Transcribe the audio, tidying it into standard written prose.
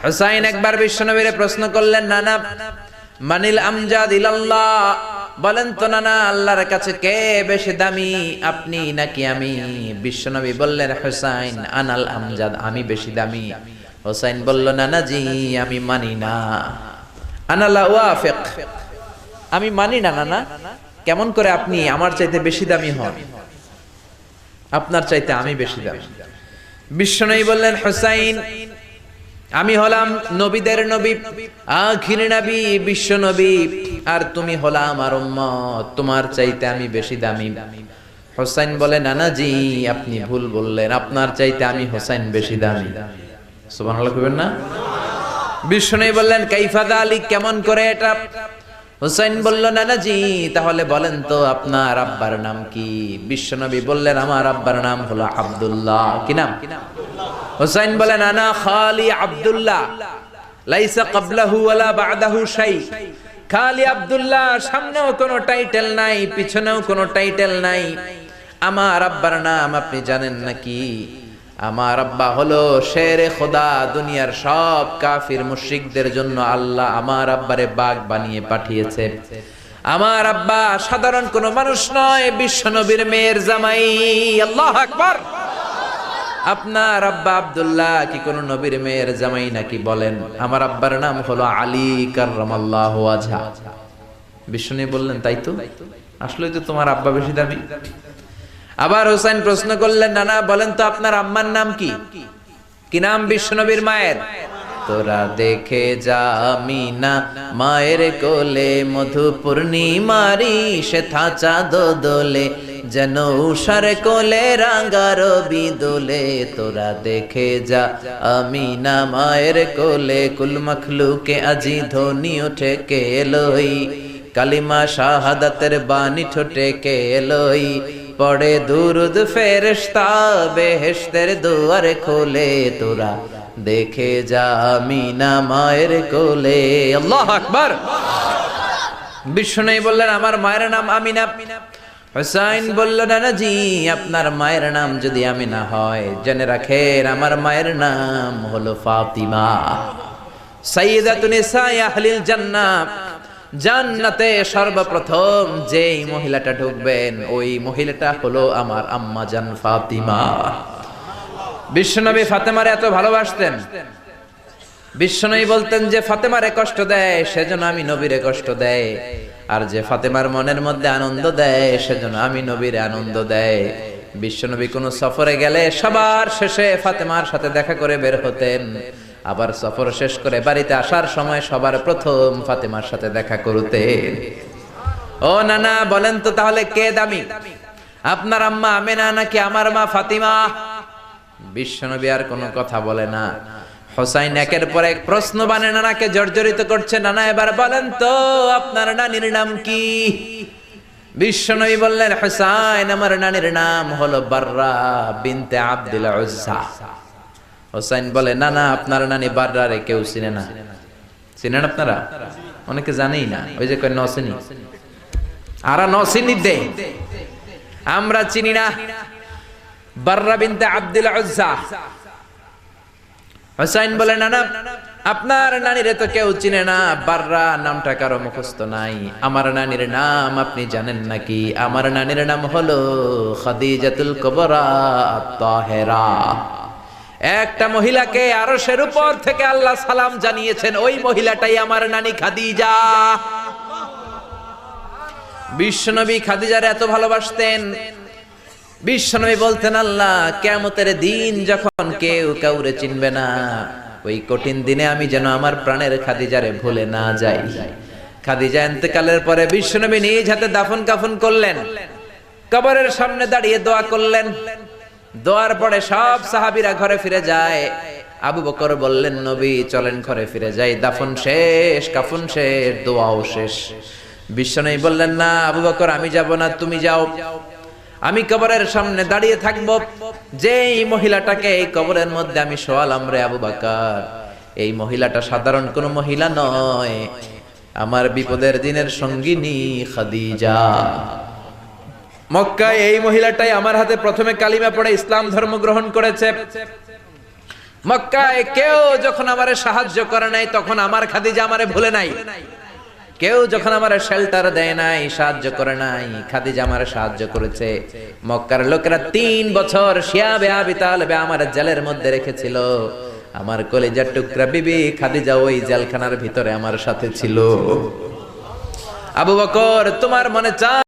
হুসাইন একবার বিশ্বনবীরে প্রশ্ন করলেন, নানা মানিল আমজাদ ইলাল্লাহ, বলেন তো নানা আল্লাহর কাছে কে বেশি দামি, আপনি নাকি আমি? বিশ্বনবী বললেন, হুসাইন আনাল আমজাদ, আমি বেশি দামি। হুসাইন বলল, নানা জি আমি মানি না, আনা লা ওয়াফিক, আমি মানি না নানা। কেমন করে আপনি আমার চাইতে বেশি দামি হন? আপনার চাইতে আমি বেশি দামি। বিশ্বনবী বললেন, হুসাইন আমি হলাম নবীদের নবী, আখির নবী, বিশ্ব নবী, আর তুমি হলা আমার উম্মত, তোমার চাইতে আমি বেশি দামি। হুসাইন বলে, নানা জি আপনি ভুল বললেন, আপনার চাইতে আমি হুসাইন বেশি দামি। সুবহানাল্লাহ কইবেন না? বিশ্বনবী বললেন, কাইফা যালিক, কেমন করে এটা? হুসাইন বলল, নানা জি তাহলে বলেন তো আপনার আব্বার নাম কি? বিশ্বনবী বললেন, আমার আব্বার নাম হলো আব্দুল্লাহ। কি নাম? হুসাইন বলেন, আনা খালি আব্দুল্লাহ, লাইসা ক্বাবলাহু ওয়ালা বা'দাহু শাই। খালি আব্দুল্লাহ, সামনেও কোনো টাইটেল নাই, পিছনেও কোনো টাইটেল নাই। আমার আব্বার নাম আপনি জানেন নাকি? আমার আব্বা হলো শেরে খোদা, দুনিয়ার সব কাফির মুশরিকদের জন্য আল্লাহ আমার আব্বারে বাগ বানিয়ে পাঠিয়েছে। আমার আব্বা সাধারণ কোনো মানুষ নয়, বিশ্ব নবীর মেয়ের জামাই। আল্লাহু আকবার। আপনার আব্বা আব্দুল্লাহ কি কোনো নবীর মেয়ের জামাই নাকি? বলেন, আমার আব্বার নাম হলো আলী কাররামাল্লাহু ওয়াজহা। বিষ্ণু বললেন, তাই তো, আসলেই তো তোমার আব্বা বেশি দামি। আবার হুসাইন প্রশ্ন করলেন, নানা বলেন তো আপনার আম্মার নাম কি? কি নাম বিশ্বনবীর মায়ের? তোরা দেখে যা আমিনা মায়ের কোলে, মধু পূর্ণিমারি সেথা চাঁদ দোলে, যেন উষার কোলে রাঙা রবি দোলে। তোরা দেখে যা আমিনা মায়ের কোলে, কুল মখলুকে আজি ধ্বনি ওঠে কে এলোই, কালিমা শাহাদাতের বাণী ঠোঁটে কে এলোই, পড়ে দুরুদ ফেরেশতা বেহেশতের দুয়ার খোলে। তোরা দেখে যা আমিনা মায়ের কোলে। আল্লাহু আকবার। বিশ্বনবী বললেন, আমার মায়ের নাম আমিনা। হুসাইন বলল, নানা জি আপনার মায়ের নাম যদি আমিনা হয়, জেনে রাখেন আমার মায়ের নাম হলো ফাতিমা, সাইয়্যিদাতুন নিসাই আহলিল জান্নাহ। জান্নাতে সর্বপ্রথম যেই মহিলাটা ঢুকবেন, ওই মহিলাটা হলো আমার আম্মা জান ফাতিমা। বিশ্বনবী ফাতেমারে এত ভালোবাসতেন, বিশ্বনবী বলতেন যে ফাতেমারে কষ্ট দেয় সেজন্য আমি নবীরে কষ্ট দেয়, আর যে ফাতেমার মনের মধ্যে আনন্দ দেয় সেজন্য আমি নবীরে আনন্দ দেয়। বিশ্বনবী কোন সফরে গেলে সবার শেষে ফাতেমার সাথে দেখা করে বের হতেন, আবার সফর শেষ করে বাড়িতে আসার সময় সবার প্রথম ফাতেমার সাথে দেখা করতেন। ও নানা বলেন তো তাহলে কে দামি, আপনার আম্মা আমেনা নাকি আমার মা ফাতিমা? বিশ্বনবী আর কোনো কথা বলে না। হুসাইন একের পর এক প্রশ্ন বানে নানাকে জর্জরিত করছে, নানা এবার বলেন তো আপনার নানির নাম কি? বিশ্বনবী বললেন, হুসাইন আমার নানির নাম হলো বাররা বিনতে আব্দুল উজ্জা। হুসাইন বলে, না না আপনার নানি বাররারে কেউ চিনে না। চিনেন আপনারা? অনেকে জানেই না, ওই যে কয় নসিনি, আরা নসিনি দে, আমরা চিনি না বাররা বিনতে আব্দুল উজ্জা। হুসাইন বলে, না না আপনার নানিরে তো কেউ চিনে না, বাররা নামটা কারো মুখস্থ নাই। আমার নানির নাম আপনি জানেন নাকি? আমার নানির নাম হলো খাদিজাতুল কুবরা আত-তাহেরা। একটা মহিলাকে আরশের উপর থেকে আল্লাহ সালাম জানিয়েছেন, ওই মহিলাটাই আমার নানি খাদিজা। বিশ্বনবী খাদিজার এত ভালোবাসতেন, বিশ্বনবী বলতেন, আল্লাহ কিয়ামতের দিন যখন কেউ কাউরে চিনবে না, ওই কঠিন দিনে আমি যেন আমার প্রাণের খাদিজারে ভুলে না যাই। খাদিজা ইন্তেকালের পরে বিশ্বনবী নিজ হাতে দাফন কাফন করলেন, কবরের সামনে দাঁড়িয়ে দোয়া করলেন। দোয়ার পরে সব সাহাবীরা ঘরে ফিরে যায়। আবু বকর বললেন, নবী চলেন ঘরে ফিরে যাই, দাফন শেষ, কাফন শেষ, দোয়াও শেষ। বিশ্বনবী বললেন, না আবু বকর আমি যাব না, তুমি যাও, আমি কবরের সামনে দাঁড়িয়ে থাকবো। যেই মহিলাটাকে এই কবরের মধ্যে আমি শোয়ালাম রে আবু বকর, এই মহিলাটা সাধারণ কোন মহিলা নয়, আমার বিপদের দিনের সঙ্গিনী খাদিজা। মক্কায় এই মহিলাটাই আমার হাতে প্রথমে কালিমা পড়ে ইসলাম ধর্ম গ্রহণ করেছে। মক্কায় কেউ যখন আমারে সাহায্য করে নাই তখন আমার খাদিজা আমারে ভুলে নাই। কেউ যখন আমারে শেল্টার দেয় নাই, সাহায্য করে নাই, খাদিজা আমারে সাহায্য করেছে। মক্কার লোকেরা 3 বছর শিয়াবে আবি তালেবে আমার জেলের মধ্যে রেখেছিল। আমার কলিজার টুকরা বিবি খাদিজা ওই জেলখানার ভিতরে আমার সাথে ছিল। আবু বকর, তোমার মনে চায়